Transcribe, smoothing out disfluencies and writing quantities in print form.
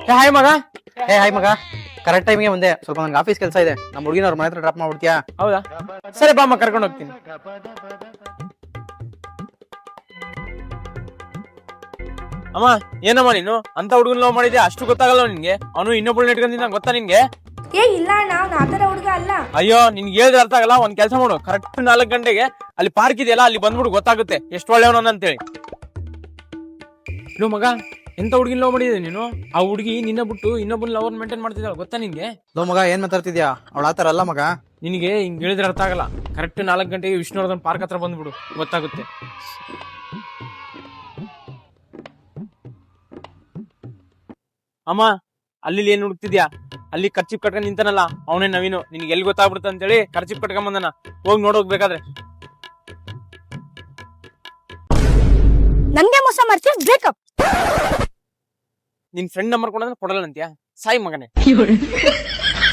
Hi ಮಗ. Hi ಮಗ, correct ಟೈಮ್ಗೆ ಬಂದೆ. ಸ್ವಲ್ಪ ನನ್ಗೆ ಆಫೀಸ್ ಕೆಲಸ ಇದೆ. ನಮ್ಮ ಹುಡುಗಿನ ಅವ್ರ ಮನೆ ಹತ್ರ ಡ್ರಾಪ್ ಮಾಡ್ಬಿಡ್ತೀಯಾ? ಹೌದಾ, ಸರಿ ಬಾಮ್ಮ, ಕರ್ಕೊಂಡು ಹೋಗ್ತೀನಿ. ಅಮ್ಮ, ಏನಮ್ಮ ನೀನು ಅಂತ ಹುಡುಗನ್ ಲವ್ ಮಾಡಿದ್ಯಾ? ಅಷ್ಟು ಗೊತ್ತಾಗಲ್ಲ ನಿನ್ಗೆ? ಅವನು ಇನ್ನೊಬ್ಬಳು ಇಟ್ಕೊಂಡಿದ್ದ, ಗೊತ್ತಾ ನಿನ್ಗೆ? ಏ ಇಲ್ಲ ಅಣ್ಣ, ಅವ್ನು ಆತರ ಹುಡುಗ ಅಲ್ಲ. ಅಯ್ಯೋ, ನಿನ್ಗೆ ಹೇಳಿದ್ರೆ ಅರ್ಥ ಆಗಲ್ಲ. ಒಂದ್ ಕೆಲಸ ಮಾಡು, ಕರೆಕ್ಟ್ 4 ಗಂಟೆಗೆ ಅಲ್ಲಿ ಪಾರ್ಕ್ ಇದೆಯಲ್ಲ, ಅಲ್ಲಿ ಬಂದ್ಬಿಡು, ಗೊತ್ತಾಗುತ್ತೆ ಎಷ್ಟು ಒಳ್ಳೆಯವನ ಅಂತೇಳಿ. ಇನ್ನು ಮಗ, ಎಂತ ಹುಡುಗಿನ ಲವ್ ಮಾಡಿದ್ಯಾ ನೀನು? ಆ ಹುಡುಗಿ ನಿನ್ನ ಬಿಟ್ಟು ಇನ್ನೊಬ್ಬನ ಲವರ್ ಮೇಂಟೈನ್ ಮಾಡ್ತಿದ್ದಾಳೆ, ಗೊತ್ತಾ ನಿನ್ಗೆ? ಲೋ ಮಗ, ಏನ್ ಮಾತಾಡ್ತಿದ್ಯಾ? ಅವಳ ಆತರ ಅಲ್ಲ ಮಗ. ನಿನಗೆ ಹಿಂಗ್ ಹೇಳಿದ್ರೆ ಅರ್ಥ ಆಗಲ್ಲ. ಕರೆಕ್ಟ್ 4 ಗಂಟೆಗೆ ವಿಷ್ಣುವರ್ಧನ್ ಪಾರ್ಕ್ ಹತ್ರ ಬಂದ್ಬಿಡು, ಗೊತ್ತಾಗುತ್ತೆ. ಅಮ್ಮ, ಅಲ್ಲಿ ಏನ್ ಹುಡುಕ್ತಿದ್ಯಾ? ಅಲ್ಲಿ ಖರ್ಚಿಪ್ ಕಟ್ಕೊಂಡ್ ನಿಂತಾನಲ್ಲ, ಅವನೇ ನವೀನು. ನಿನ್ಗೆ ಎಲ್ಲಿ ಗೊತ್ತಾಗ್ಬಿಡುತ್ತೆ ಅಂತೇಳಿ ಖರ್ಚಿಪ್ ಕಟ್ಕೊಂಡ್ ಬಂದನ. ಹೋಗಿ ನೋಡೋಗ್ಬೇಕಾದ್ರೆ. ನನ್ಗೆ ಮೋಸ ಮಾಡ್ತೀವಿ, ಬ್ರೇಕಪ್. ನಿನ್ ಫ್ರೆಂಡ್ ನಂಬರ್ ಕೊಡೋದ್ರೆ ಕೊಡಲ್ಲ ಅಂತ್ಯಾ? ಸಾಯಿ ಮಗನೇ.